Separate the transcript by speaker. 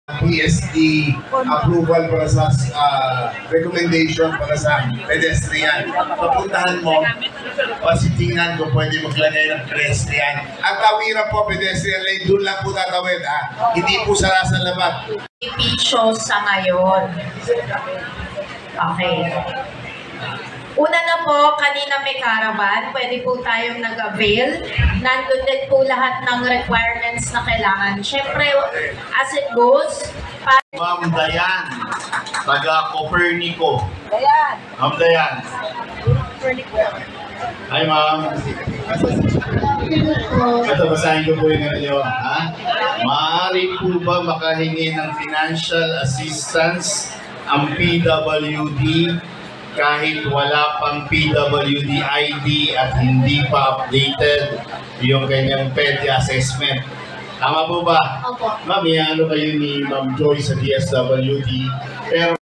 Speaker 1: PSD approval para sa recommendation para sa pedestrian. Papuntahan mo, pasitingnan kung pwede maglagay ng pedestrian. Ang tawiran po, pedestrian lane, doon lang po tatawid. Hindi po sa labat.
Speaker 2: Benepisyo sa ngayon. Okay. Una na po, kanina may caravan, pwede po tayong nag-avail. Nandun din po lahat ng requirements na kailangan. Siyempre, as it goes,
Speaker 3: Ma'am Dayan, taga Copernico.
Speaker 2: Dayan.
Speaker 3: Ma'am Dayan. Hi, ma'am. Ito, basahin ko po yung inyo. Maaari po ba makahingi ng financial assistance ang PWD kahit wala pang PWD ID at hindi pa updated yung kanyang PED assessment? Tama po ba?
Speaker 2: Opo.
Speaker 3: Ma'am, ano kayo ni Ma'am Joy sa DSWD, pero